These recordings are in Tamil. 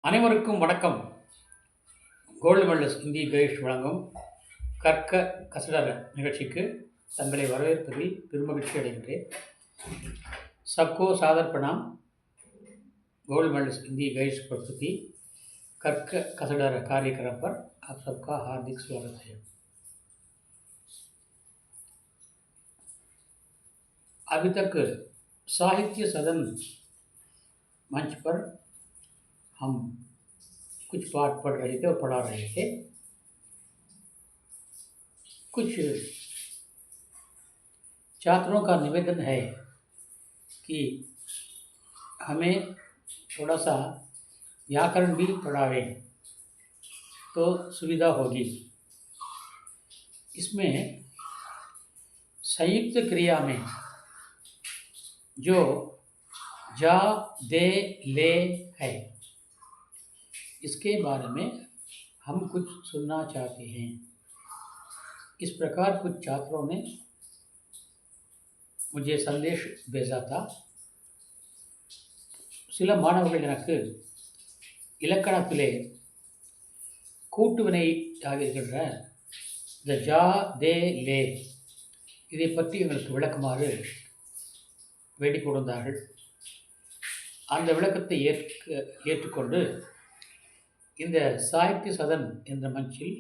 அனைவருக்கும் வணக்கம். கோல்டு மெடலிஸ்ட் இந்தி கணேஷ் வழங்கும் கற்க கசடர நிகழ்ச்சிக்கு தங்களை வரவேற்பதில் பெருமகிழ்ச்சி அடைகின்றேன். சப்கோ சாதர் பிரணாம். गोल्ड मेडलिस्ट हिंदी गाइड्स प्रस्तुति कर्क कसडर कार्यक्रम पर आप सबका हार्दिक स्वागत है. अभी तक साहित्य सदन मंच पर हम कुछ पाठ पढ़ रहे थे और पढ़ा रहे थे. कुछ छात्रों का निवेदन है कि हमें थोड़ा सा व्याकरण भी पढ़ावें तो सुविधा होगी. इसमें संयुक्त क्रिया में जो जा दे ले है, इसके बारे में हम कुछ सुनना चाहते हैं. इस प्रकार कुछ छात्रों ने मुझे संदेश भेजा था. சில மாணவர்கள் எனக்கு இலக்கணத்திலே கூட்டு வினையாக இருக்கின்ற இந்த ஜா தே லே இதை பற்றி எங்களுக்கு விளக்குமாறு வேண்டிக் கொண்டார்கள். அந்த விளக்கத்தை ஏற்றுக்கொண்டு இந்த சாகித்ய சதன் என்ற மஞ்சில்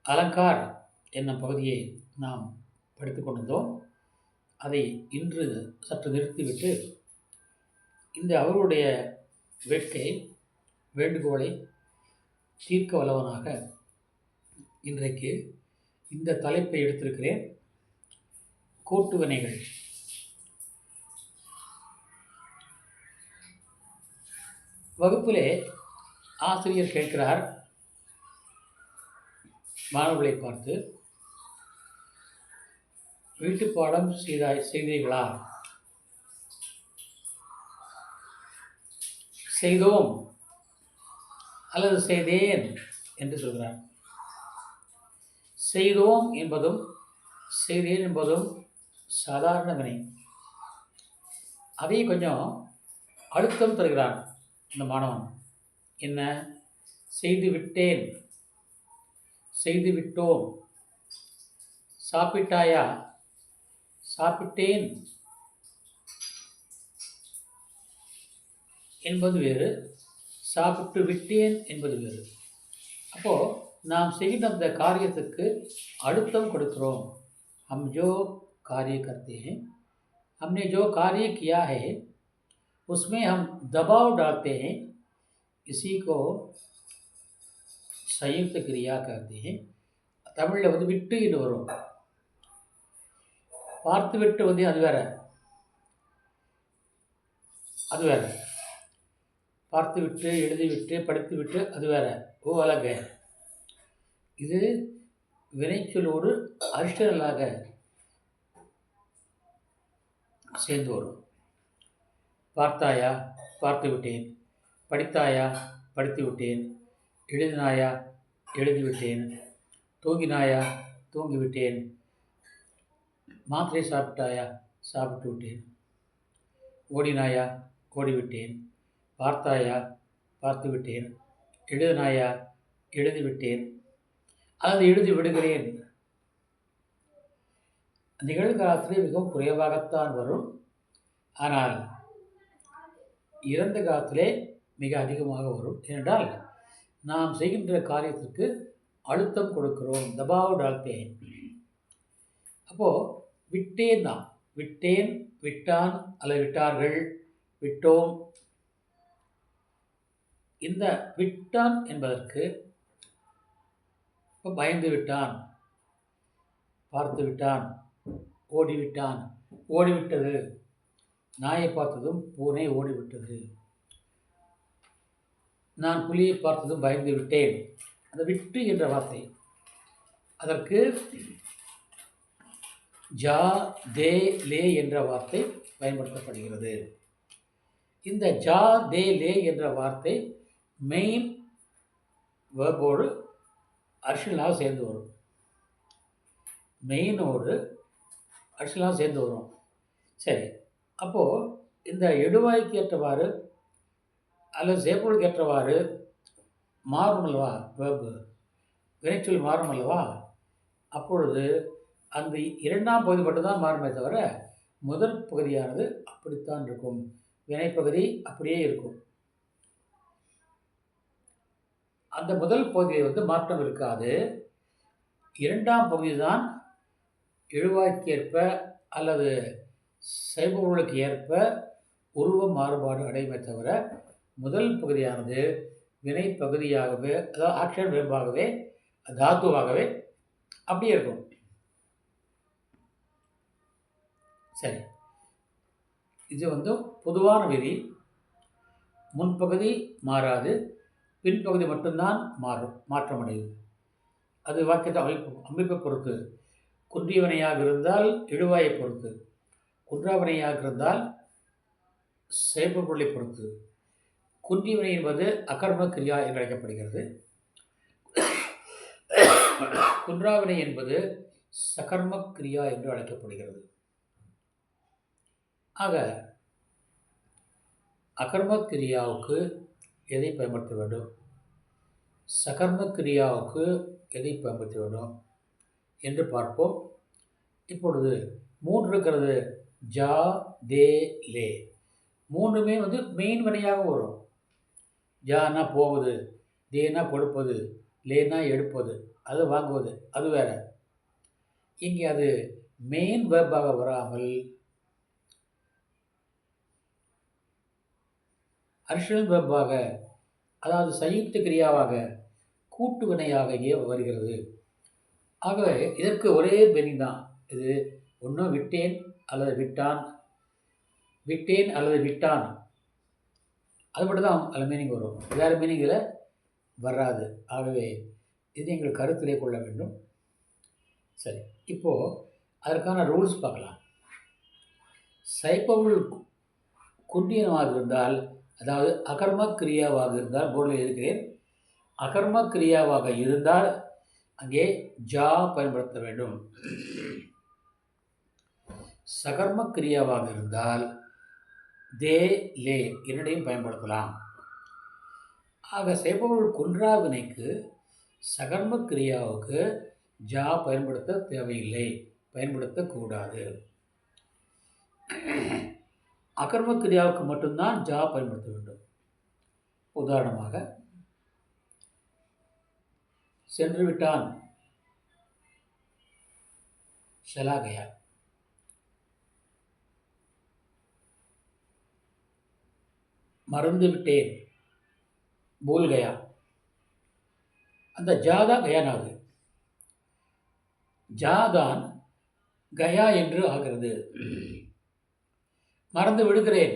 அலங்கார் என்னும் பகுதியை நாம் படித்து கொண்டிருந்தோம். அதை இன்று சற்று நிறுத்திவிட்டு இந்த அவருடைய வேண்டுகோளை தீர்க்க வல்லவனாக இன்றைக்கு இந்த தலைப்பை எடுத்திருக்கிறேன். கூட்டு வினைகள். வகுப்பிலே ஆசிரியர் கேட்கிறார் மாணவர்களை பார்த்து, வீட்டு பாடம் செய்தீர்களா? செய்தோம் அல்லது செய்தேன் என்று சொல்கிறார். செய்தோம் என்பதும் செய்தேன் என்பதும் சாதாரண வினை. அதை கொஞ்சம் அழுத்தம் தருகிறான் இந்த மாணவன். என்ன? செய்து விட்டேன், செய்து விட்டோம். சாப்பிட்டாயா? சாப்பிட்டேன் என்பது வேறு, சாப்பிட்டு விட்டேன் என்பது வேறு. அப்போது நாம் செய்கிற அந்த காரியத்துக்கு அழுத்தம் கொடுக்கிறோம். हम जो कार्य करते हैं, हमने जो कार्य किया है उसमें हम दबाव डालते हैं. इसी को संयुक्त क्रिया कहते हैं. தமிழில் வந்து விட்டு இது வரும். பார்த்து விட்டு வந்து அது வேற, அது வேற. பார்த்து விட்டு, எழுதிவிட்டு, படித்து விட்டு அது வேற. ஓ அழக. இது வினைச்சொல்லோடு அரிஷ்டலாக சேர்ந்து வரும். பார்த்தாயா? பார்த்து விட்டேன். படித்தாயா? படித்து விட்டேன். எழுதினாயா? எழுதிவிட்டேன். தூங்கினாயா? தூங்கிவிட்டேன். மாத்திரை சாப்பிட்டாயா? சாப்பிட்டு விட்டேன். ஓடினாயா? ஓடிவிட்டேன். பார்த்தாயா? பார்த்து விட்டேன். எழுதினாயா? எழுதிவிட்டேன் அல்லது எழுதி விடுகிறேன். நிகழ்காலத்திலே மிகவும் குறைவாகத்தான் வரும். ஆனால் இறந்த காலத்திலே மிக அதிகமாக வரும். ஏனென்றால் நாம் செய்கின்ற காரியத்திற்கு அழுத்தம் கொடுக்கிறோம். தபாவ் டால்தேன். அப்போது விட்டேன் தான். விட்டேன், விட்டான் அல்லது விட்டார்கள், விட்டோம். இந்த விட்டான் என்பதற்கு இப்போ பயந்து விட்டான், பார்த்து விட்டான், ஓடிவிட்டான், ஓடிவிட்டது. நாயை பார்த்ததும் பூனை ஓடிவிட்டது. நான் புலியை பார்த்ததும் பயந்து விட்டேன். அந்த விட்டு என்ற வார்த்தை, அதற்கு ஜா தே லே என்ற வார்த்தை பயன்படுத்தப்படுகிறது. இந்த ஜா தே லே என்ற வார்த்தை மெயின் வேர்போடு அரிஷனாக சேர்ந்து வரும். மெயினோடு அரிஷனாக சேர்ந்து வரும். சரி, அப்போது இந்த எழுவாய்க்கு ஏற்றவாறு அல்லது செய்பொருளுக்கு ஏற்றவாறு மாறும் அல்லவா, வேர்பு வினைச்சொல் மாறும் அல்லவா, அப்பொழுது அந்த இரண்டாம் பகுதி மட்டும்தான் மாறுமே தவிர முதல் பகுதியானது அப்படித்தான் இருக்கும். வினைப்பகுதி அப்படியே இருக்கும். அந்த முதல் பகுதியில் மாற்றம் இருக்காது. இரண்டாம் பகுதி தான் எழுவாய்க்கேற்ப அல்லது செய்பொருளுக்கு ஏற்ப உருவ மாறுபாடு அடையுமே தவிர முதல் பகுதியானது வினை பகுதியாகவே, அதாவது ஆக்ஷன் வேர்பாகவே, தாத்துவாகவே அப்படியே இருக்கும். சரி, இது பொதுவான விதி. முன்பகுதி மாறாது, பின்பகுதி மட்டும்தான் மாற்றமடையும். அது வாக்கியத்தை அமைப்பை பொறுத்து. குன்றியவனையாக இருந்தால் எழுவாயை பொறுத்து, குன்றாவினையாக இருந்தால் செயற்பொருளை பொறுத்து. குன்றியவனை என்பது அகர்ம கிரியா என்று அழைக்கப்படுகிறது. குன்றாவினை என்பது சகர்ம கிரியா என்று அழைக்கப்படுகிறது. ஆக அகர்ம கிரியாவுக்கு எதை பயன்படுத்த வேண்டும், சகர்ம கிரியாவுக்கு எதை பயன்படுத்த வேண்டும் என்று பார்ப்போம். இப்பொழுது 3 இருக்கிறது. ஜா, தே, லே. 3மே மெயின் வினையாக வரும். ஜானா போவது, தேனா கொடுப்பது, லேனா எடுப்பது, அது வாங்குவது, அது வேற. இங்கே அது மெயின் வேர்பாக வராமல் அடிஷனல் வேர்பாக, அதாவது சயுக்த கிரியாவாக, கூட்டு வினையாக இங்கே வருகிறது. ஆகவே இதற்கு ஒரே மீனிங் தான். இது ஒன்றும் விட்டேன் அல்லது விட்டான், விட்டேன் அல்லது விட்டான், அது மட்டும் தான் அதில் மீனிங் வரும். வேறு மீனிங்கில் வராது. ஆகவே இது நீங்கள் கருத்திலே கொள்ள வேண்டும். சரி, இப்போது அதற்கான ரூல்ஸ் பார்க்கலாம். சைபவுள் குன்றியனமாக இருந்தால், அதாவது அகர்ம கிரியாவாக இருந்தால், போர்டில் இருக்கிறேன், அகர்ம கிரியாவாக இருந்தால் அங்கே ஜா பயன்படுத்த வேண்டும். சகர்ம கிரியாவாக இருந்தால் தே, லே இரண்டையும் பயன்படுத்தலாம். ஆக செய்பொருள் குன்றா வினைக்கு சகர்ம கிரியாவுக்கு ஜா பயன்படுத்த தேவையில்லை, பயன்படுத்தக்கூடாது. அகர்ம கிரியாவுக்கு மட்டும்தான் ஜா பயன்படுத்த வேண்டும். உதாரணமாக, சென்று விட்டான், ஷலாகயா. மறந்து விட்டேன், பூல் கயா. அந்த ஜாதா கயானாகுது. ஜாதான் கயா என்று ஆகிறது. மறந்து விடுகிறேன்,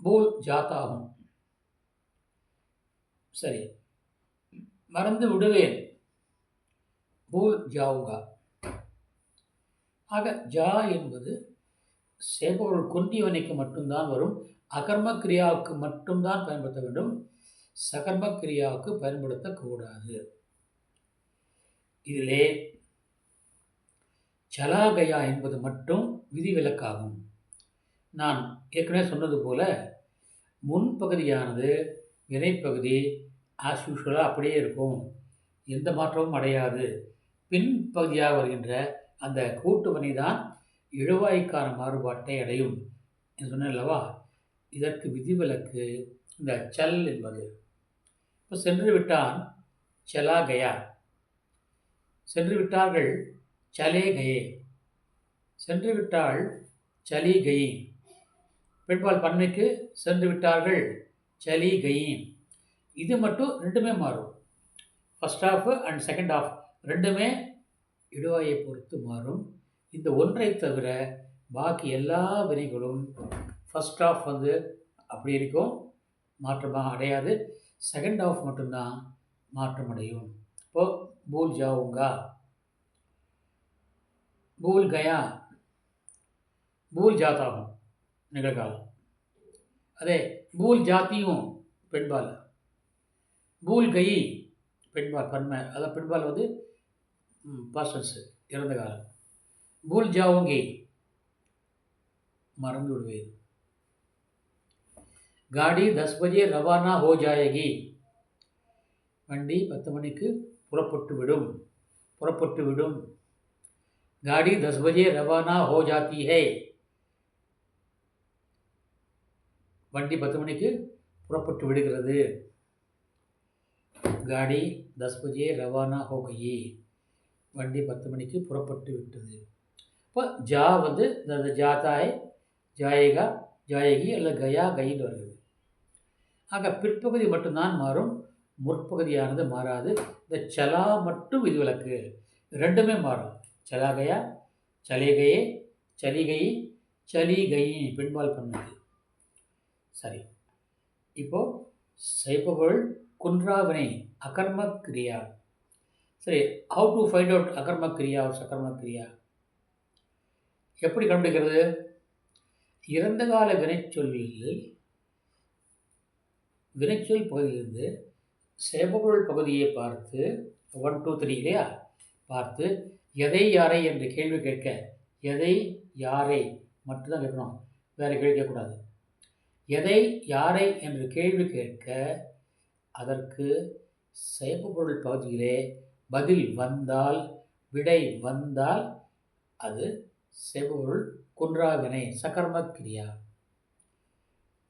பூல் ஜாத்தாகும். சரி, மறந்து விடுவேன், பூல் ஜாவுங்கா. ஆக ஜா என்பது செய்பொருள் குன்றியவனைக்கு மட்டும்தான் வரும். அகர்ம கிரியாவுக்கு மட்டும்தான் பயன்படுத்த வேண்டும், சகர்ம கிரியாவுக்கு பயன்படுத்தக்கூடாது. இதிலே சலாகயா என்பது மட்டும் விதிவிலக்காகும். நான் ஏற்கனவே சொன்னது போல முன்பகுதியானது வினைப்பகுதி ஆஸ் யூஷுவலாக அப்படியே இருக்கும், எந்த மாற்றமும் அடையாது. பின்பகுதியாக வருகின்ற அந்த கூட்டு வினை தான் இழுவாய்க்கான மாறுபாட்டை அடையும் என்று சொன்னேன் அல்லவா. இதற்கு விதிவிலக்கு இந்த சல் என்பது. இப்போ சென்று விட்டான், சலா கயா. சென்று விட்டார்கள், சலே கயே. சென்று விட்டாள், சலி கயி. பெண்பால் பன்மைக்கு சென்று விட்டார்கள், சலி கயி. இது மட்டும் ரெண்டுமே மாறும். First half and second half ரெண்டுமே இடுவாயை பொறுத்து மாறும். இந்த ஒன்றை தவிர பாக்கி எல்லா வினைகளும் ஃபர்ஸ்ட் ஆஃப் அப்படி இருக்கும், மாற்றமாக அடையாது. செகண்ட் ஆஃப் மட்டும்தான் மாற்றம் அடையும். இப்போது பூல் ஜாவுங்கா, பூல் கயா, பூல் ஜாத்தாகும் நிகழ்காலம். அதே பூல் ஜாத்தியும் பெண்பால், பூல் கயி பெண்பால் பன்மை, அதான் பெண்பால் பாஸ்டன்ஸு இறந்த காலம். பூல் ஜாவுங்கி மறந்து விடுவேன். गाड़ी 10 बजे रवाना हो जाएगी. வண்டி 10 மணிக்கு புறப்பட்டு விடும். गाड़ी 10 बजे रवाना हो जाती है. வண்டி 10 மணிக்கு புறப்பட்டு விடுகிறது. गाड़ी 10 बजे रवाना हो गई. வண்டி 10 மணிக்கு புறப்பட்டு விட்டது. இப்போ ஜா வந்து இந்த ஜாத்தா है, जाएगा, जाएगी அல்ல கயா கைன்னு வருகிறது. ஆக பிற்பகுதி மட்டும்தான் மாறும், முற்பகுதியானது மாறாது. இந்த சலா மட்டும் விதிவிலக்கு. ரெண்டுமே மாறும். சலா கயா, சலே கயே, சலி கை, சலி கை பெண்பால் பண்ணது. சரி, இப்போது செய்பொருள் குன்றாவினை அகர்ம கிரியா. சரி, ஹவு டு ஃபைண்ட் அவுட் அகர்ம கிரியா ஒரு சகர்ம கிரியா எப்படி கண்டுபிடிக்கிறது? இறந்த கால வினைச்சொல் பகுதியிலிருந்து செய்பொருள் பகுதியை பார்த்து 1 2 3 இல்லையா பார்த்து எதை யாரை என்று கேள்வி கேட்க, எதை யாரை மட்டும்தான் கேட்கணும், வேறு கேள்வி கேட்கக்கூடாது. எதை யாரை என்று கேள்வி கேட்க அதற்கு செய்பொருள் பகுதியிலே பதில் வந்தால், விடை வந்தால் அது செய்பொருள் குன்றாவினை சகர்ம கிரியா.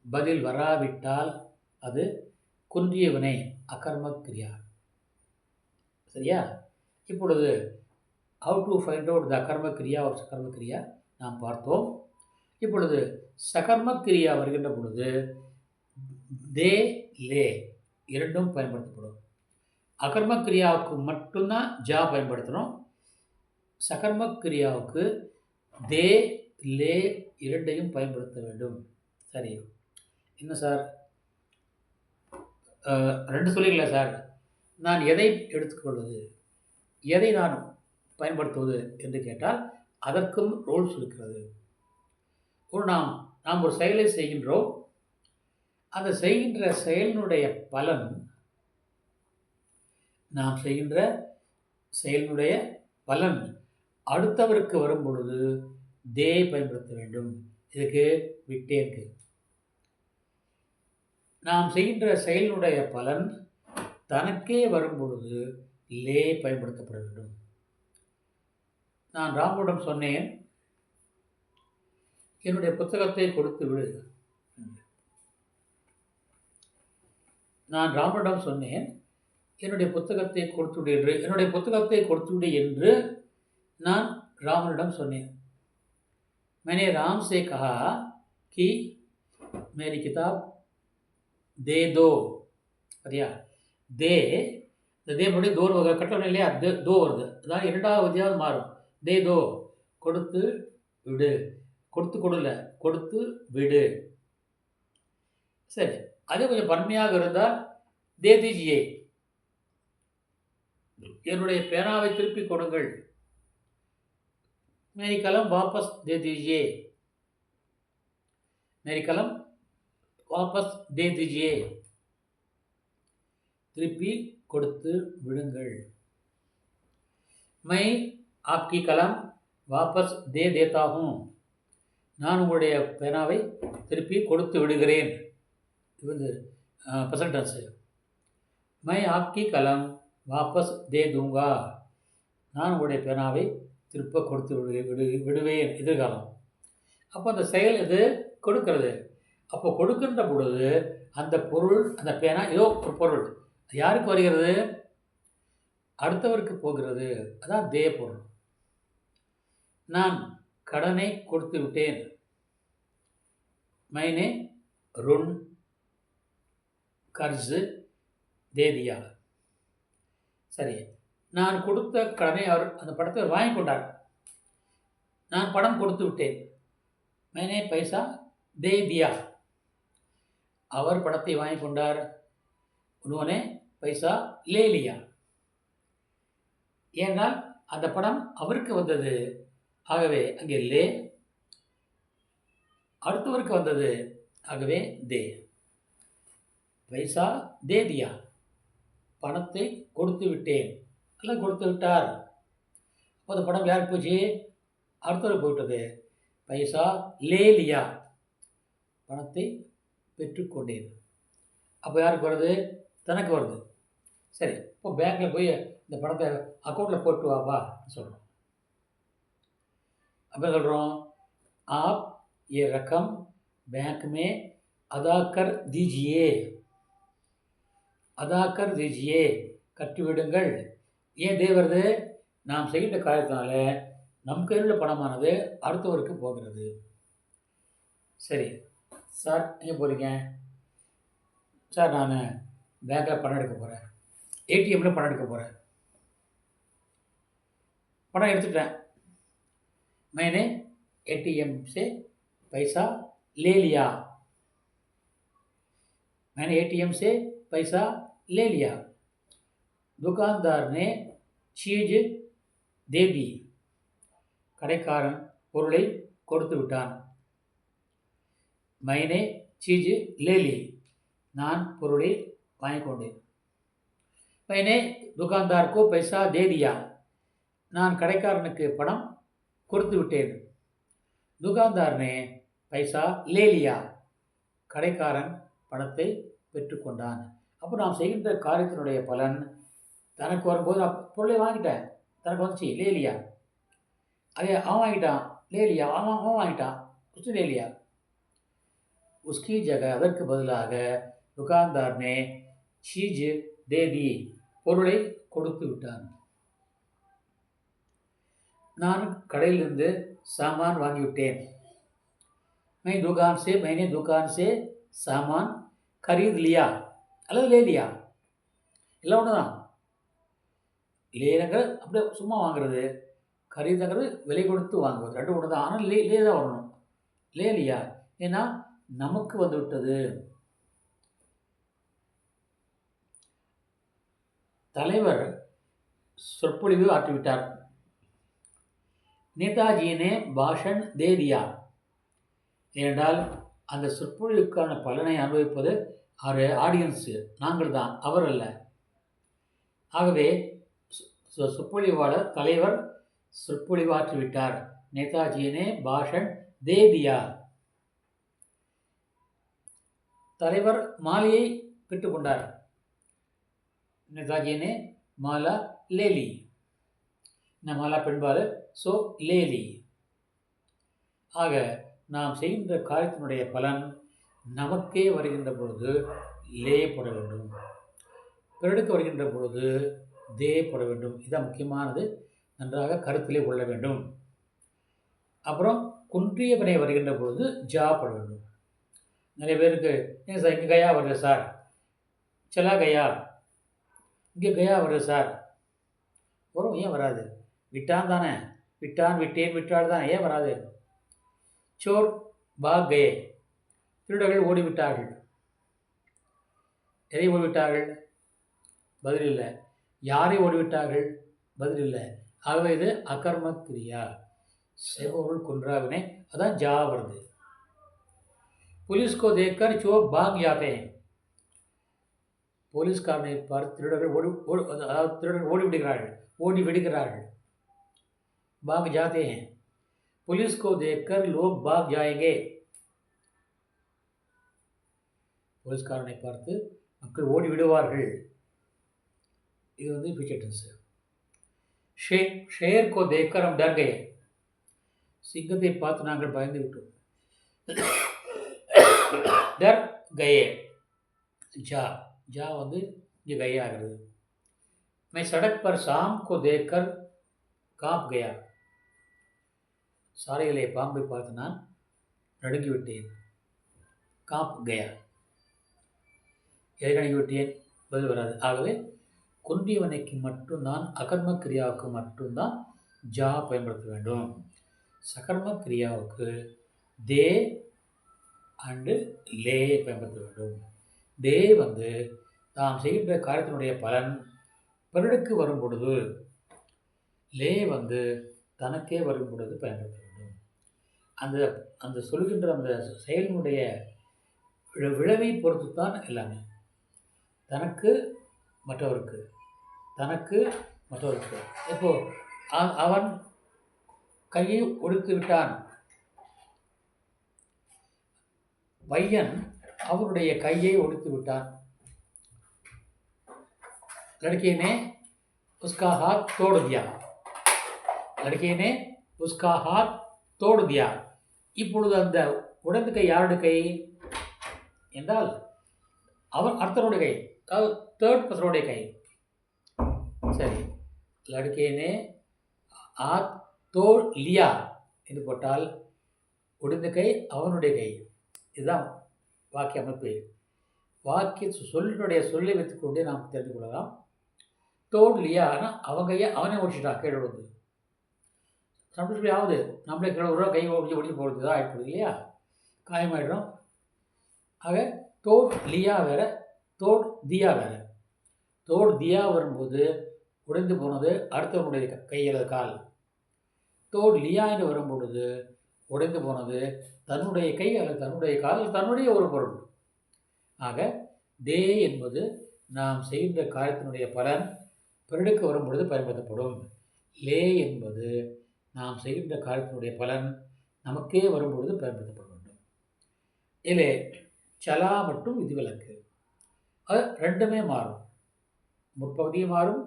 பதில் வராவிட்டால் அது குன்றிய வினை அகர்ம கிரியா. சரியா? இப்பொழுது how to find out the அகர்ம கிரியா ஒரு சகர்ம கிரியா நாம் பார்த்தோம். இப்பொழுது சகர்ம கிரியா வருகின்ற பொழுது தே லே இரண்டும் பயன்படுத்தப்படும். அகர்ம கிரியாவுக்கு மட்டும்தான் ஜா பயன்படுத்தணும். சகர்ம கிரியாவுக்கு தே லே இரண்டையும் பயன்படுத்த வேண்டும். சரி, என்ன சார் 2 சொல்லிக்கல சார், நான் எதை எடுத்துக்கொள்வது, எதை நான் பயன்படுத்துவது என்று கேட்டால் அதற்கும் ரூல்ஸ் இருக்கிறது. நாம் ஒரு செயலை செய்கின்றோம். அந்த செய்கின்ற செயலினுடைய பலன், நாம் செய்கின்ற செயலினுடைய பலன் அடுத்தவருக்கு வரும் பொழுது தே பயன்படுத்த வேண்டும். இதுக்கு விட்டே இருக்கு. நாம் செய்கின்ற செயலினுடைய பலன் தனக்கே வரும் பொழுது லே பயன்படுத்தப்பட வேண்டும். நான் ராமுடன் சொன்னேன், என்னுடைய புத்தகத்தை கொடுத்து விடு. நான் ராமனிடம் சொன்னேன், என்னுடைய புத்தகத்தை கொடுத்துவிடு என்று. என்னுடைய புத்தகத்தை கொடுத்துவிடு என்று நான் ராமனிடம் சொன்னேன். मैंने राम से कहा कि मेरी किताब दे दो. சரியா? தே இந்த தே முன்னாடி தோர் வகை கட்டணும் இல்லையா? தோ வருது. அதான் இரண்டாவது விதியாவது மாறும். தே தோ கொடுத்து விடு. கொடுல கொடுத்து விடு. சரி, அது கொஞ்சம் பன்மையாக இருந்தால் தே தீஜியே, என்னுடைய பேனாவை திருப்பி கொடுங்கள். मेरी कलम वापस दे दीजिए. मेरी कलम वापस दे दीजिए. திருப்பி கொடுத்து விடுங்கள். मैं आपकी कलम वापस दे देता हूँ. நான் உங்களுடைய பேனாவை திருப்பி கொடுத்து விடுகிறேன். இது வந்து ப்ரெசன்ட் டென்ஸ். मैं आपकी कलम वापस दे दूँगा. நான் உங்களுடைய பேனாவை திருப்ப கொடுத்து விடுவேன் எதிர்காலம். அப்போ அந்த செயல் இது கொடுக்கிறது. அப்போ கொடுக்கின்ற பொழுது அந்த பொருள், அந்த பேனா ஏதோ ஒரு பொருள் யாருக்கு வருகிறது? அடுத்தவருக்கு போகிறது. அதான் தே பொருள். நான் கடனை கொடுத்து விட்டேன். मैंने ऋण कर्ज दे दिया. சரி, நான் கொடுத்த கடனை அவர் அந்த படத்தை வாங்கி கொண்டார். நான் பணம் கொடுத்து விட்டேன். मैंने पैसा दे दिया. அவர் படத்தை வாங்கி கொண்டார். उन्होंने पैसा ले लिया. ஏனால் அந்த படம் அவருக்கு வந்தது. ஆகவே அங்கே லே. அடுத்தவருக்கு வந்தது. ஆகவே தே. பைசா தே தியா, பணத்தை கொடுத்து விட்டேன் அல்ல கொடுத்து விட்டார். அந்த படம் யாருக்கு போச்சு? அடுத்தவருக்கு போயிட்டது. பைசா லே லியா, பணத்தை பெற்றுக்கொண்டேன். அப்போ யாருக்கு வருது? தனக்கு வருது. சரி, இப்போ பேங்க்கில் போய் இந்த பணத்தை அக்கௌண்ட்டில் போட்டு வாப்பா சொல்கிறோம். அப்போ சொல்கிறோம், आप ये रकम बैंक में अदा कर दीजिए, अदा कर दीजिए, கட்டிவிடுங்கள். ஏன் தே வருது? நாம் செய்கின்ற காரியத்தினால நம் கையில் உள்ள பணமானது அடுத்தவருக்கு போகிறது. சரி சார், எங்கே போகிறீங்க? சார், நான் பேங்க்கில் பணம் எடுக்க போகிறேன், ஏடிஎம்மில் பணம் எடுக்க போகிறேன். பணம் எடுத்துட்டேன். मैंने एटीएम से पैसा ले लिया, मैंने एटीएम से पैसा ले लिया. दुकानदार ने चीज दे दी, கடைக்காரன் பொருளை கொடுத்து விட்டான். मैंने चीज ले ली, நான் பொருளை வாங்கிக் கொண்டேன். मैंने दुकानदार को पैसा दे दिया, நான் கடைக்காரனுக்கு பணம் கொடுத்து விட்டேன். दुकानदार ने पैसा ले लिया, கடைக்காரன் பணத்தை பெற்றுக்கொண்டான். அப்போ நாம் செய்கின்ற காரியத்தினுடைய பலன் தனக்கு வரும்போது, பொருளை வாங்கிட்டேன், தனக்கு வந்துச்சு, லே லியா. அதே அவன் வாங்கிட்டான், லே லியா, அவன் வாங்கிட்டான், உஸ்னே லே லியா. उसकी जगह அதற்கு பதிலாக दुकानदार ने चीज दे दी, பொருளை கொடுத்து விட்டான். நான் கடையிலிருந்து சாமான் வாங்கிவிட்டேன். मैंने दुकान से सामान खरीद लिया அல்லது லே லியா, எல்லாம் ஒன்று தான். லேங்கிறது அப்படியே சும்மா வாங்குறது, கரீதுங்கிறது விலை கொடுத்து வாங்குவது, ரெண்டும் ஒன்று தான். ஆனால் லே தான் வரணும், லே லியா. ஏன்னா நமக்கு வந்து விட்டது. தலைவர் சொற்பொழிவு ஆற்றிவிட்டார். நேதாஜி ने भाषण दे दिया, ஏனென்றால் அந்த சொற்பொழிவுக்கான பலனை அனுபவிப்பது ஆடியன்ஸு, நாங்கள் தான், அவர் அல்ல. ஆகவே சொற்பொழிவாளர் தலைவர் சொற்பொழிவு ஆற்றிவிட்டார். நேதாஜி ने भाषण दे दिया, தலைவர் மாலையை பெற்றுக்கொண்டார். நேதாஜி ने மாலா ले ली, மாலா பெண்பால், ஸோ லே லி. ஆக நாம் செய்கின்ற காரியத்தினுடைய பலன் நமக்கே வருகின்ற பொழுது லே போட வேண்டும், பிறருக்கு வருகின்ற பொழுது தே போட வேண்டும். இதுதான் முக்கியமானது, நன்றாக கருத்திலே கொள்ள வேண்டும். அப்புறம் குன்றிய வினை வருகின்ற பொழுது ஜா போட வேண்டும். நிறைய பேருக்கு ஏன் சார் இங்கே கயா வருது சார், சலா கயா, இங்கே கயா வருது சார், வரும், ஏன் வராது? விட்டான் தானே, விட்டான், விட்டேன், விட்டாள் தான், ஏன் வராது? சோர் பாக் கயே, திருடர்கள் ஓடிவிட்டார்கள். எதை ஓடிவிட்டார்கள்? பதில் இல்லை. யாரை ஓடிவிட்டார்கள்? பதில் இல்லை. ஆகவே இது அகர்ம கிரியா, செய்பவர்கள் குன்றாவினை, அதான் ஜா வருது. புலிஸ்கோ தேக்கர் சோர் பாக் ஜாத்தே, போலீஸ்காரனை பார்த்து திருடர்கள் ஓடி விடுகிறார்கள். भाग जाते हैं, पुलिस को देखकर लोग भाग जाएंगे. போலீஸ்காரனை பார்த்து மக்கள் ஓடி விடுவார்கள். இது வந்து ஃபியூச்சர் டென்ஸ். ஷேர் கோ தேக்கர் ஹம் டர் கயே, சிங்கத்தை பார்த்து நாங்கள் பயந்து விட்டோம். டர் கயே, ஜா, ஜா வந்து இங்கே கயே ஆகிறது. मैं सड़क पर शाम को देखकर कांप गया, சாலையிலே பாம்பை பார்த்து நான் நடுங்கிவிட்டேன். காப் கயா, எதை நடுங்கிவிட்டேன்? பதில் வராது. ஆகவே குன்றியவனைக்கு மட்டும்தான், அகர்ம கிரியாவுக்கு மட்டும்தான் ஜா பயன்படுத்த வேண்டும். சகர்ம கிரியாவுக்கு தே அண்டு லே பயன்படுத்த வேண்டும். தே வந்து நாம் செய்கின்ற காரியத்தினுடைய பலன் பிறருக்கு வரும் பொழுது, லே வந்து தனக்கே வரும் பொழுது பயன்படுத்த வேண்டும். அந்த சொல்கின்ற அந்த செயலினுடைய விளைவை பொறுத்து தான் எல்லாமே. தனக்கு மற்றவருக்கு, தனக்கு மற்றவருக்கு. இப்போது அவன் கையை ஒடித்து விட்டான். பையன் அவருடைய கையை ஒடித்து விட்டான். लड़के ने उसका हाथ तोड़ दिया. लड़के ने उसका हाथ तोड़ दिया. இப்பொழுது அந்த உடம்பு கை யாருடைய கை என்றால் அவர் அர்த்தனுடைய கை, அதாவது தேர்ட் பர்சனுடைய கை. சரி, லடுக்கேனே ஆத் தோல் லியா என்று போட்டால் உடைந்த கை அவனுடைய கை. இதுதான் வாக்கிய அமைப்பு. வாக்கிய சொல்லினுடைய சொல்லை வைத்துக்கொண்டே நாம் தெரிந்து கொள்ளலாம். தோல் லியானா அவங்க கையை அவனே ஒடிச்சிட்டான் கீழே விழுந்து. சம்டைம்ஸ் ஆகுது, நம்மளே கீழே விடுறோம், கை ஒடிச்சு போடுறது தான் ஆகிடுது இல்லையா, காயமாயிடும். ஆக தோட் லியா வேறு, தோட் தியா வேறு. தோட் தியா வரும்போது உடைந்து போனது அடுத்தவனுடைய கை அல்லது கால். தோட் லியா என்று வரும்பொழுது உடைந்து போனது தன்னுடைய கை அல்லது தன்னுடைய கால், தன்னுடைய ஒரு பொருள். ஆக தே என்பது நாம் செய்கின்ற காரியத்தினுடைய பலன் பிறருக்கு வரும்பொழுது பயன்படுத்தப்படும். லே என்பது நாம் செய்கின்ற காரியத்தினுடைய பலன் நமக்கே வரும்பொழுது பயன்படுத்தப்பட வேண்டும். இதிலே சலா மற்றும் விதிவிலக்கு, அது ரெண்டுமே மாறும். முற்பகுதியும் மாறும்,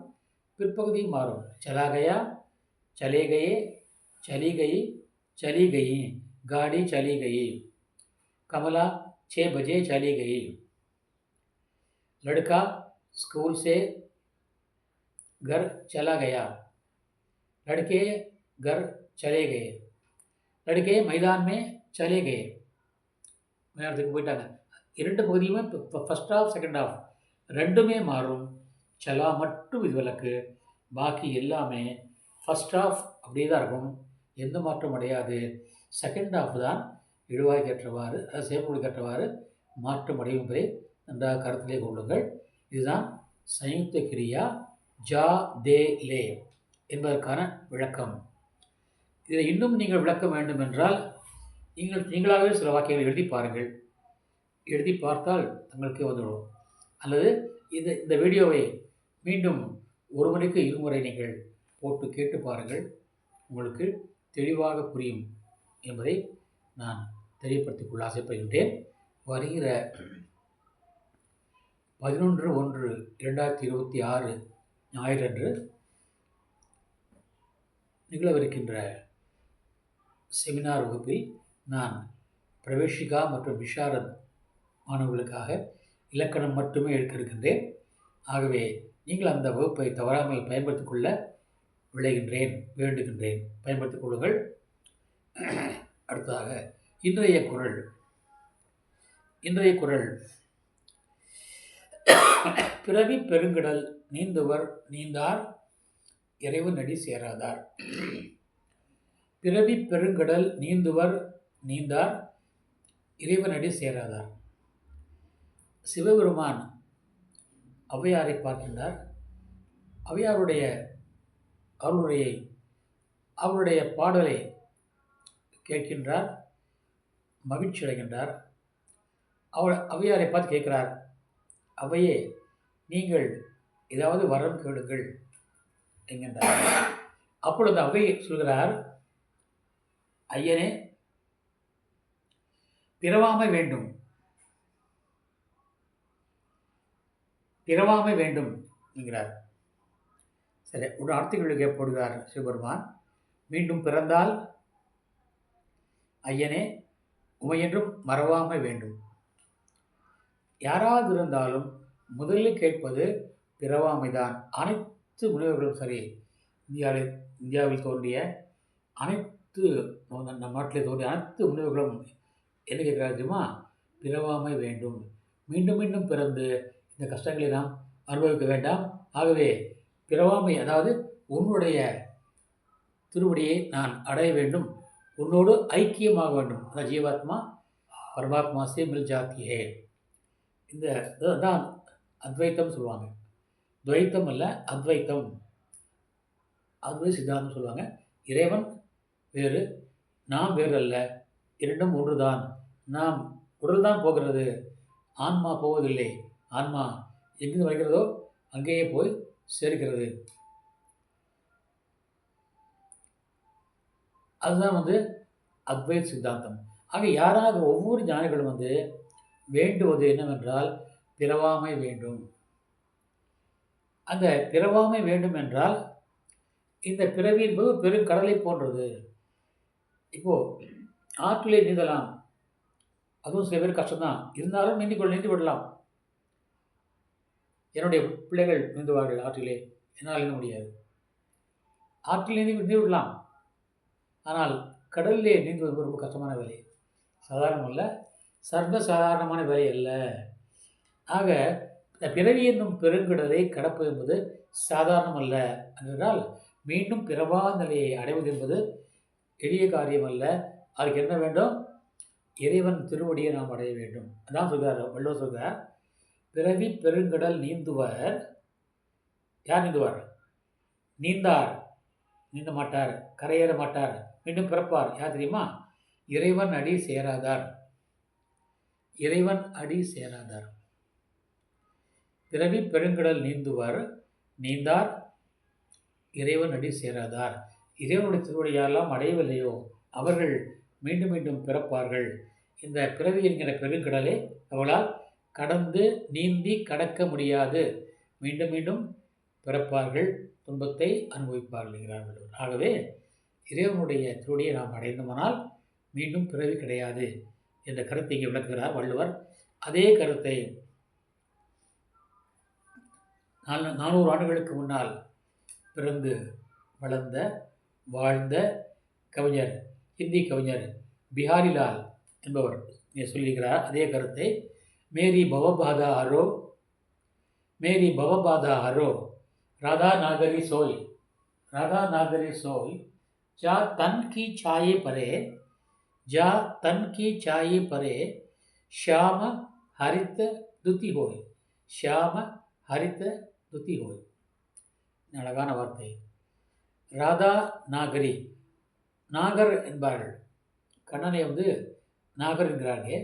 பிற்பகுதியும் மாறும். चला गया, चले गए, चली गई, चली गई, गाड़ी चली गई. कमला 6 बजे चली गई. लड़का स्कूल से घर चला गया. लड़के घर चले गए. लड़के मैदान में चले गए. मैदानத்துக்கு போயிட்டாங்க. இரண்டு பகுதியுமே ஃபர்ஸ்ட் ஹாஃப் செகண்ட் ஹாஃப் ரெண்டுமே மாறும். சலா மட்டும் விதிவிலக்கு. பாக்கி எல்லாமே ஃபஸ்ட் ஹாஃப் அப்படியே தான் இருக்கும், எந்த மாற்றம் அடையாது. செகண்ட் ஹாஃப் தான் இழுவாய்க்கேற்றவாறு, அது செயல்மொழிக்கேற்றவாறு மாற்றம் அடையும் என்பதை நன்றாக கருத்திலே கொள்ளுங்கள். இதுதான் சயுக்த கிரியா ஜா தே லே என்பதற்கான விளக்கம். இதை இன்னும் நீங்கள் விளக்க வேண்டும் என்றால் நீங்களாகவே சில வாக்கியங்களை எழுதி பாருங்கள். எழுதி பார்த்தால் தங்களுக்கே வந்துவிடும். அல்லது இந்த வீடியோவை மீண்டும் ஒரு முறைக்கு இருமுறை நீங்கள் போட்டு கேட்டு பாருங்கள், உங்களுக்கு தெளிவாக புரியும் என்பதை நான் தெரியப்படுத்திக் கொள்ள ஆசைப்படுகின்றேன். வருகிற 11/1/2026 ஞாயிறன்று நிகழவிருக்கின்ற செமினார் வகுப்பில் நான் பிரவேஷிகா மற்றும் விஷாரத் மாணவர்களுக்காக இலக்கணம் மட்டுமே எடுக்க இருக்கின்றேன். ஆகவே நீங்கள் அந்த வகுப்பை தவறாமல் பயன்படுத்திக் கொள்ள வேண்டுகின்றேன். பயன்படுத்திக் கொள்ளுங்கள். அடுத்ததாக இன்றைய குறள். பிறவி பெருங்கடல் நீந்துவர் நீந்தார் இறைவன் அடி சேராதார். பிறவி பெருங்கடல் நீந்துவர் நீந்தார் இறைவன் அடி சேராதார். சிவபெருமான் ஔவையாரை பார்க்கின்றார். ஔவையாருடைய அருளுரையை, அவருடைய பாடலை கேட்கின்றார், மகிழ்ச்சி அடைகின்றார். ஔவையாரை பார்த்து கேட்கிறார், ஔவையே நீங்கள் ஏதாவது வரம் கேளுங்கள் என்கின்றார். அப்பொழுது ஔவை சொல்கிறார், ஐயனே பிறவாமை வேண்டும், பிறவாமை வேண்டும் என்கிறார். சரி, ஒரு அர்த்தங்களுக்கு போடுகிறார் சிவபெருமான். மீண்டும் பிறந்தால் ஐயனே உமையென்றும் மறவாமை வேண்டும். யாராக இருந்தாலும் முதலில் கேட்பது பிறவாமைதான். அனைத்து முனிவர்களும் சரி, இந்தியாவில் தோன்றிய அனைத்து நம் நாட்டிலே தோன்றிய அனைத்து முனிவர்களும் என்ன கேட்கிறார் தெரியுமா? பிறவாமை வேண்டும். மீண்டும் மீண்டும் பிறந்து இந்த கஷ்டங்களை நாம் அனுபவிக்க வேண்டாம். ஆகவே பிறவாமை, அதாவது உன்னுடைய திருவடியை நான் அடைய வேண்டும், உன்னோடு ஐக்கியமாக வேண்டும். அதாவது ஜீவாத்மா பரமாத்மா சே மில் ஜாத்தி ஹே. இந்த தான் அத்வைத்தம் சொல்லுவாங்க. துவைத்தம் அல்ல, அத்வைத்தம். அத்வைத சித்தாந்தம் சொல்லுவாங்க. இறைவன் வேறு, நாம் வேறு அல்ல, இரண்டும் ஒன்று தான். நாம் உடல் தான் போகிறது, ஆன்மா போவதில்லை. ஆன்மா எங்கு வருகிறதோ அங்கேயே போய் சேர்க்கிறது. அதுதான் அத்வைத சித்தாந்தம். ஆக யாராக ஒவ்வொரு ஞானிகளும் வேண்டுவது என்னவென்றால் பிறவாமை வேண்டும். அந்த பிறவாமை வேண்டும் என்றால் இந்த பிறவி என்பது பெருங்கடலை போன்றது. இப்போது ஆற்றிலே நீந்தலாம், அதுவும் சில பேர் கஷ்டம்தான், இருந்தாலும் நீந்தி விடலாம். என்னுடைய பிள்ளைகள் நீந்துவார்கள் ஆற்றிலே, என்னால் நீந்த முடியாது. ஆற்றில் நீந்தி விடலாம், ஆனால் கடலிலே நீந்துவது ரொம்ப கஷ்டமான வேலை, சாதாரணம் அல்ல, சர்வ சாதாரணமான வேலை அல்ல. ஆக இந்த பிறவி என்னும் பெருங்கடலை கடப்பது என்பது சாதாரணம் அல்ல என்றால், மீண்டும் பிறவா நிலையை அடைவது என்பது எளிய காரியம் அல்ல. அதுக்கு என்ன வேண்டும்? இறைவன் திருவடியை நாம் அடைய வேண்டும். அதான் சொல்கிறார் வள்ளுவர் சொல்கிறார், பிறவி பெருங்கடல் நீந்துவர். யார் நீந்துவார்? நீந்தார், நீந்த மாட்டார், கரையேற மாட்டார், மீண்டும் பிறப்பார். யார் தெரியுமா? இறைவன் அடி சேராதார். இறைவன் அடி சேராதார். பிறவி பெருங்கடல் நீந்துவர், நீந்தார், இறைவன் அடி சேராதார். இறைவனுடைய திருவடி யாரெல்லாம் அடையவில்லையோ அவர்கள் மீண்டும் மீண்டும் பிறப்பார்கள். இந்த பிறவி என்கிற பெருங்கடலை அவர்களால் கடந்து நீந்தி கடக்க முடியாது. மீண்டும் மீண்டும் பிறப்பார்கள், துன்பத்தை அனுபவிப்பார்கள் என்கிறார்கள். ஆகவே இறைவனுடைய திருவடியை நாம் அடைந்தோமானால் மீண்டும் பிறவி கிடையாது என்ற கருத்தை இங்கே விளக்குகிறார் வள்ளுவர். அதே கருத்தை 400 ஆண்டுகளுக்கு முன்னால் பிறந்து வளர்ந்த வாழ்ந்த கவிஞர், ஹிந்தி கவிஞர் பிஹாரிலால் என்பவர் சொல்லுகிறார். அதே கருத்தை, மேரி பவபாதா ஹரோ, மேரி பவபாதா ஹரோ, ராதா நாகரி சோய், ராதா நாகரி சோய், ஜா தன் கி சாயே பரே, ஜா தன் கி சாயே பரே, ஷாம ஹரித்த துதி ஹோய், ஷாம ஹரித்த துதி ஹோய். அழகான வார்த்தை. ராதா நாகரி, நாகர் என்பார்கள், கண்ணனை நாகர் என்கிறார்கள்.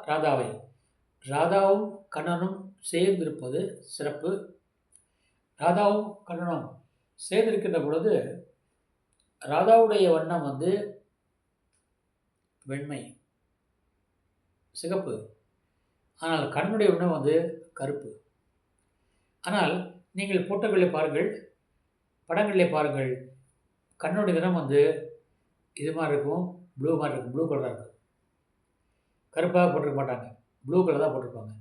ராதாவை, ராதாவும் கண்ணனும் சேர்ந்திருப்பது சிறப்பு. ராதாவும் கண்ணனும் சேர்ந்திருக்கின்ற பொழுது ராதாவுடைய வண்ணம் வெண்மை, சிகப்பு. ஆனால் கண்ணனுடைய வண்ணம் கருப்பு. ஆனால் நீங்கள் போட்டோக்களை பாருங்கள், படங்களிலே பாருங்கள், கண்ணுடைய நிறம் இது மாதிரி இருக்கும், ப்ளூ மாதிரி இருக்கும், ப்ளூ கலராக இருக்கும். கருப்பாக போட்டிருக்க மாட்டாங்க, ப்ளூ கலர் தான் போட்டிருப்பாங்க.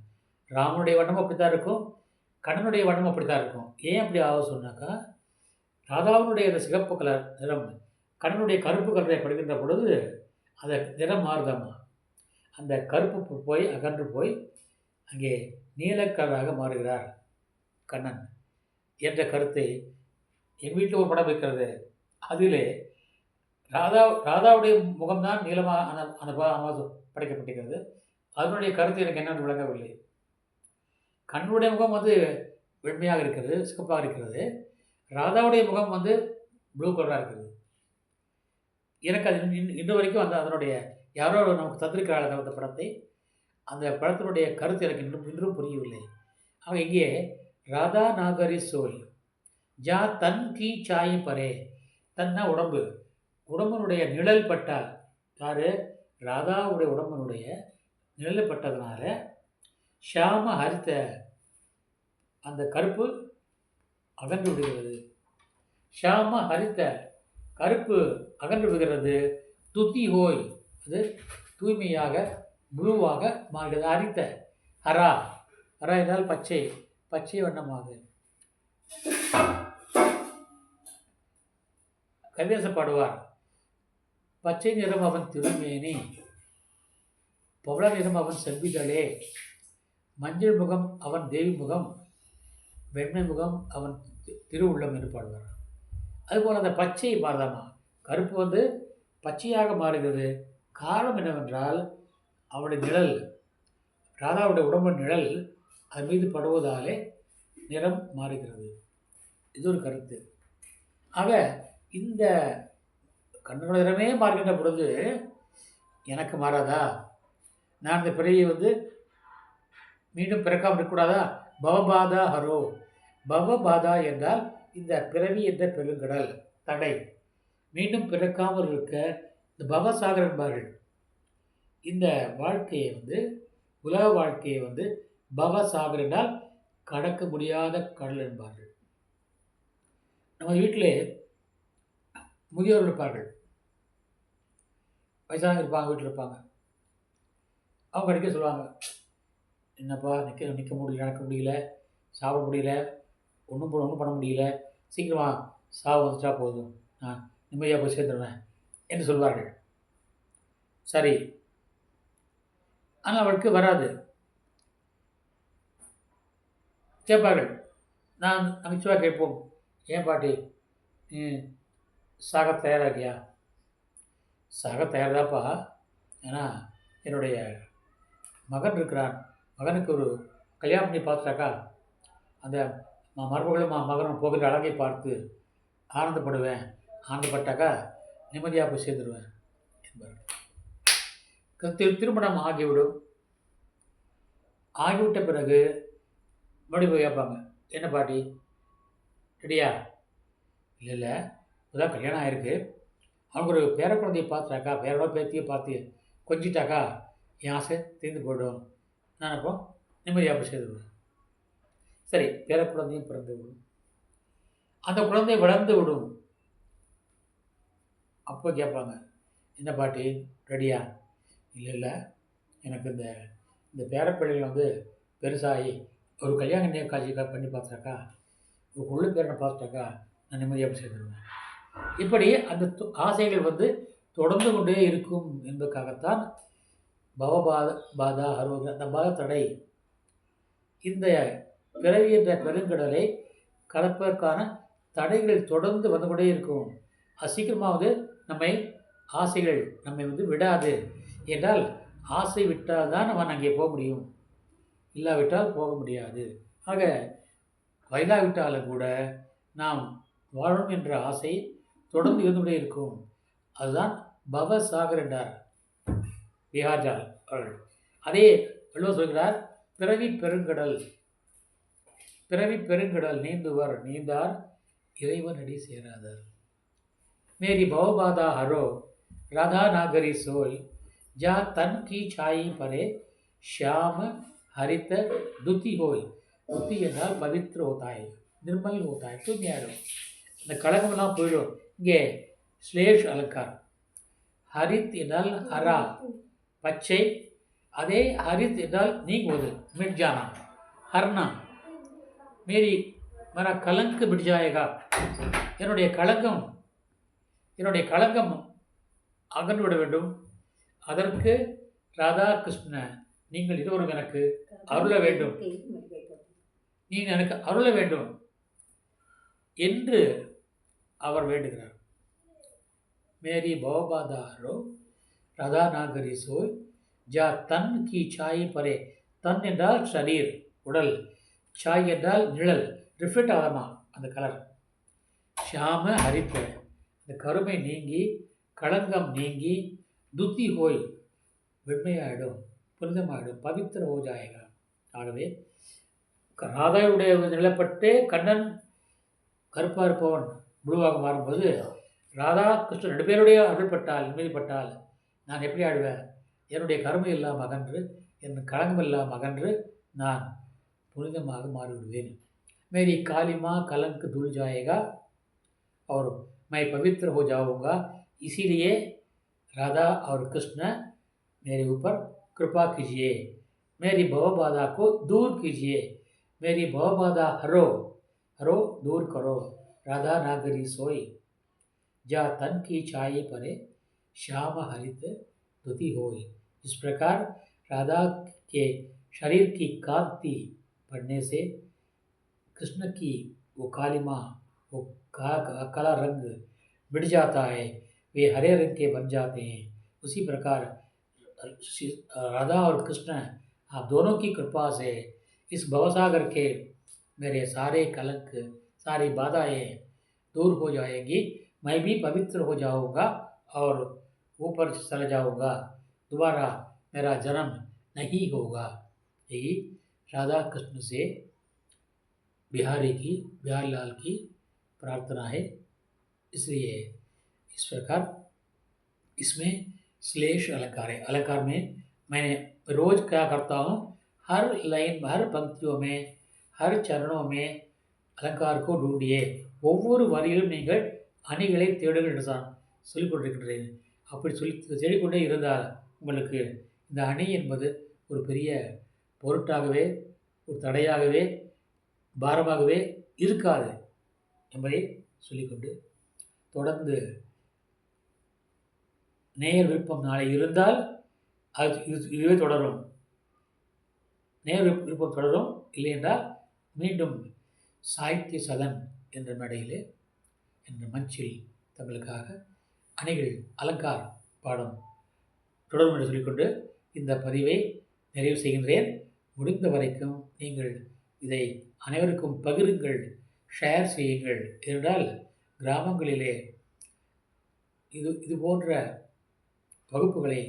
ராமனுடைய வண்ணம் அப்படி தான் இருக்கும், கண்ணனுடைய வண்ணம் அப்படி தான் இருக்கும். ஏன் அப்படி ஆக சொன்னாக்கா, ராதாவினுடைய அந்த சிகப்பு கலர் நிறம் கண்ணனுடைய கருப்பு கலரை படுகின்ற பொழுது அந்த நிறம் மாறுதாமா, அந்த கருப்பு போய் அகன்று போய் அங்கே நீலக்கலராக மாறுகிறார் கண்ணன் என்ற கருத்தை என் வீட்டில் ஒரு படம் இருக்கிறது. அதிலே ராதாவுடைய முகம்தான் நீளமாக அந்த படைக்கப்பட்டிருக்கிறது. அதனுடைய கருத்து எனக்கு என்னென்னு விளங்கவில்லை. கண்ணுடைய முகம் வெண்மையாக இருக்கிறது, சிகப்பாக இருக்கிறது. ராதாவுடைய முகம் ப்ளூ கலராக இருக்கிறது. எனக்கு அது இன்று வரைக்கும் அதனுடைய யாரோ நமக்கு தந்திருக்கிறார்கள் அந்த படத்தை, அந்த படத்தினுடைய கருத்து எனக்கு இன்றும் புரியவில்லை. அவன் இங்கே ராதா நாகரி சோய், ஜா தன் கி சாய் பரே, தன்னா உடம்பு, உடம்புனுடைய நிழல் பட்டால், யார்? ராதாவுடைய உடம்புனுடைய நிழல் பட்டதுனால ஷாம ஹரித்த, அந்த கருப்பு அகன்று விடுகிறது. ஷாம ஹரித்த, கருப்பு அகன்று விடுகிறது. துதி ஹோய், அது தூய்மையாக ப்ளூவாக மாறுகிறது. ஹரித்த, ஹரா, ஹரா என்றால் பச்சை, பச்சை வண்ணமாக. கவிதாசம் பாடுவார், பச்சை நிறம் அவன் திருமேனி, பவள நிறம் அவன் செவ்விதழே, மஞ்சள் முகம் அவன் தேவி முகம், வெண்மை முகம் அவன் திருவுள்ளம் என்று பாடுவார். அதுபோல் அந்த பச்சை மாறுதாமா, கருப்பு பச்சையாக மாறுகிறது. காரணம் என்னவென்றால் அவனுடைய நிழல், ராதாவுடைய உடம்பு நிழல் அது மீது படுவதாலே நிறம் மாறுகிறது. இது ஒரு கருத்து. ஆக இந்த கண்ணனுடைய நிறமே மாறுகின்ற பொழுது எனக்கு மாறாதா? நான் இந்த பிறவியை மீண்டும் பிறக்காமல் இருக்கக்கூடாதா? பவபாதா ஹரோ, பவபாதா என்றால் இந்த பிறவி என்ற பெருங்கடல் தடை, மீண்டும் பிறக்காமல் இருக்க இந்த பவசாகர் என்பார்கள். இந்த வாழ்க்கையை உலக வாழ்க்கையை வந்து பவசாகர் என்றால் கடக்க முடியாத கடல் என்பார்கள். நம்ம வீட்டிலே முதியோர்கள் இருப்பார்கள், வயசானவங்க இருப்பாங்க, வீட்டில் இருப்பாங்க. அவங்க அடிக்க சொல்லுவாங்க, என்னப்பா நிற்க முடியல, நடக்க முடியல, சாப்பிட முடியல, ஒன்றும் பண்ண முடியல, சீக்கிரமாக சாவு வந்துட்டா போதும், நான் நிம்மதியாக போய் சேர்ந்துடுவேன் என்று சொல்வார்கள். சரி, ஆனால் அவளுக்கு வராது. கேட்பார்கள், நான் நகைச்சுவாக கேட்போம், ஏன் பாட்டி நீ சாக தயாராகியா? சாக தயார்தாப்பா, ஏன்னா என்னுடைய மகன் இருக்கிறான், மகனுக்கு ஒரு கல்யாணம் பண்ணி பார்த்துட்டாக்கா அந்த மருமகளும் மகனும் போகிற அழகை பார்த்து ஆனந்தப்படுவேன், ஆனந்தப்பட்டாக்கா நிம்மதியாக போய் சேர்ந்துடுவேன் என்பார். திருமணம் ஆகிவிடும். ஆகிவிட்ட பிறகு மறுபடியும் போய் கேட்பாங்க, என்ன பாட்டி ரெடியா? இல்லை இப்போதான் கல்யாணம் ஆகிருக்கு, அவங்க ஒரு பேர குழந்தையை பார்த்துட்டாக்கா, பேரோட பேத்தியை பார்த்து கொஞ்சிட்டாக்கா என் ஆசை தீர்ந்து போய்டும், நான் அப்போ நிம்மதியாக போய் சேர்ந்துடுவேன். சரி, பேர குழந்தையும் பிறந்து விடும், அந்த குழந்தை வளர்ந்து விடும். அப்போ கேட்பாங்க, என்ன பாட்டி ரெடியா? இல்லை எனக்கு இந்த பேரப்பிள்ளைகள் வந்து பெருசாகி ஒரு கல்யாண காட்சி பண்ணி பார்த்துட்டாக்கா, ஒரு கொள்ளு பேரனை பார்த்துட்டாக்கா நான் நிம்மதியாக சேர்ந்துடுவேன். இப்படி அந்த ஆசைகள் வந்து தொடர்ந்து கொண்டே இருக்கும் என்பதற்காகத்தான் பாதா ஹரோக அந்த பாத தடை. இந்த பிறவி என்ற பெருங்கடலை கலப்பதற்கான தடைகள் தொடர்ந்து வந்து கொண்டே இருக்கும். அது சீக்கிரமாவது ஆசைகள் நம்மை வந்து விடாது. என்றால் ஆசை விட்டால் தான் அவன் அங்கே போக முடியும், இல்லாவிட்டால் போக முடியாது. ஆக வயதாவிட்டாலும் கூட நாம் வாழணும் என்ற ஆசை தொடர்ந்து இருந்துகிட்டே இருக்கும். அதுதான் பவசாகர் என்றார் பிஹார்ஜால் அவர்கள். அதே வள்ளுவர் சொல்கிறார், பிறவி பெருங்கடல் நீந்துவர் நீந்தார் இறைவனடி சேராதார். मेरी भवबाधा हरो राधा नागरी सोय जा तन की छाई परे श्याम हरित दुति होय. दुति என்றால் பவித்ர होताय, निर्मल होताय, தூய்மையாயிடும், இந்த கலகமெல்லாம் போயிடும். இங்கே ஸ்லேஷ் அலங்கார். ஹரித் என்றால் ஹரா பச்சை, அதே ஹரித் என்றால் நீங்குவது மிட்ஜானா ஹர்னா. மேரி மர கலங்கு மிட்ஜாயகா, என்னுடைய களங்கம் அகன்று விட வேண்டும். அதற்கு ராதா கிருஷ்ண நீங்கள் இருவரும் எனக்கு அருள வேண்டும், நீங்கள் எனக்கு அருள வேண்டும் என்று அவர் வேண்டுகிறார். மேரி பவபாதாரோ ராதா நாகரி சோய் ஜா தன் கி சாய் பரே. தன் என்றால் ஷரீர் உடல், சாய் என்றால் நிழல், ரிஃப்ளெக்ட் ஆகாமா அந்த கலர். ஷாம ஹரித்த இந்த கருமை நீங்கி களங்கம் நீங்கி துத்தி ஹோய் வெண்மையாயிடும், புனிதமாயிடும், பவித்திர ஓஜாயகா. ஆகவே ராதாவுடைய நிலப்பட்டு கண்ணன் கருப்பாக இருப்பவன் முழுவாக மாறும்போது ராதா கிருஷ்ணன் 2 பேருடைய அருள்பட்டால் நிம்மதிப்பட்டால் நான் எப்படி ஆடுவேன்? என்னுடைய கருமை இல்லாமல் அகன்று, என் களங்கம் இல்லாமல் அகன்று நான் புனிதமாக மாறிவிடுவேன். मेरी काली माँ कलंक धुल जाएगा और मैं पवित्र हो जाऊंगा, इसीलिए राधा और कृष्ण मेरे ऊपर कृपा कीजिए, मेरी भवबाधा को दूर कीजिए, मेरी भवबाधा हरो दूर करो, राधा नागरी सोई जा तन की छाई परे श्याम हरित दुति होई. इस प्रकार राधा के शरीर की कांति पड़ने से कृष्ण की वो कालिमा, वो काला रंग मिट जाता है, वे हरे रंग के बन जाते हैं. उसी प्रकार राधा और कृष्ण आप दोनों की कृपा से इस भवसागर के मेरे सारे कलंक सारी बाधाएं दूर हो जाएगी, मैं भी पवित्र हो जाऊंगा और ऊपर चला जाऊंगा, दोबारा मेरा जन्म नहीं होगा. यही राधा कृष्ण से बिहारी लाल की प्रार्थना है. इसलिए इस प्रकार इसमें श्लेष अलंकार है. अलंकार में मैंने रोज़ क्या करता हूँ, हर लाइन हर पंक्तियों में हर चरणों में अलंकार को ढूंढिए, ஒவ்வொரு வரியிலும் நீங்கள் அணிகளை தேடுங்கள் என்று தான் சொல்லிக் கொண்டிருக்கின்றேன். அப்படி தேடிக்கொண்டே இருந்தால் உங்களுக்கு இந்த அணி என்பது ஒரு பெரிய பொருட்டாகவே ஒரு தடையாகவே பாரமாகவே இருக்காது என்பதை சொல்லிக்கொண்டு தொடர்ந்து நேயர் விருப்பம் நாளை இருந்தால் அது இதுவே தொடரும். நேயர் விருப்பம் தொடரும். இல்லை என்றால் மீண்டும் சாகித்ய சதன் என்ற மேடையிலே என்ற மஞ்சில் தங்களுக்காக அணிகள் அலங்கார் பாடம் தொடரும் என்று சொல்லிக்கொண்டு இந்த பதிவை நிறைவு செய்கின்றேன். முடிந்த வரைக்கும் நீங்கள் இதை அனைவருக்கும் பகிருங்கள், ஷேர் செய்யுங்கள். என்றால் கிராமங்களிலே இது போன்ற வகுப்புகளை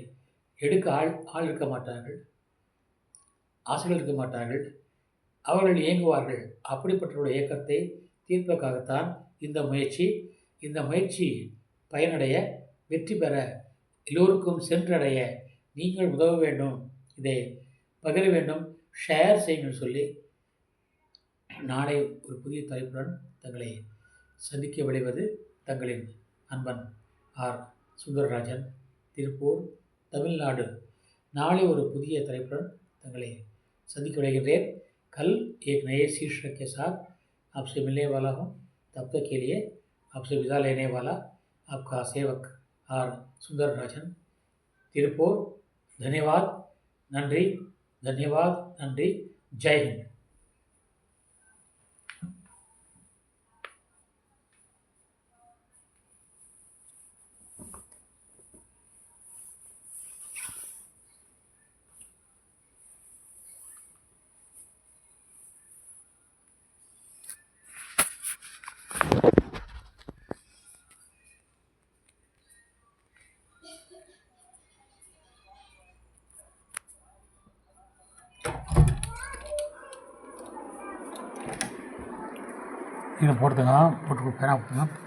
எடுக்க ஆள் இருக்க மாட்டார்கள், ஆசிரியர்கள் இருக்க மாட்டார்கள், அவர்கள் இயங்குவார்கள். அப்படிப்பட்டவருடைய இயக்கத்தை தீர்ப்பதற்காகத்தான் இந்த முயற்சி பயனடைய, வெற்றி பெற, எல்லோருக்கும் சென்றடைய நீங்கள் உதவ வேண்டும், இதை பகிர வேண்டும், ஷேர் செய்யுங்கள் சொல்லி நாளை ஒரு புதிய தலைப்புடன் தங்களை சந்திக்க விளைவது தங்களின் அன்பன் ஆர். சுந்தரராஜன், திருப்பூர், தமிழ்நாடு. நாளை ஒரு புதிய தலைப்புடன் தங்களை सदिक विलेगिன்றேன். कल एक नए शीर्षक के साथ आपसे मिलने वाला हूँ. तब तक के लिए आपसे विदा लेने वाला आपका सेवक आर. सुंदरराजन, तिरुपुर. धन्यवाद, नंरी, धन्यवाद, नंरी. जय हिंद. இதை போட்டுங்க, போட்டு பேனா போட்டுங்க.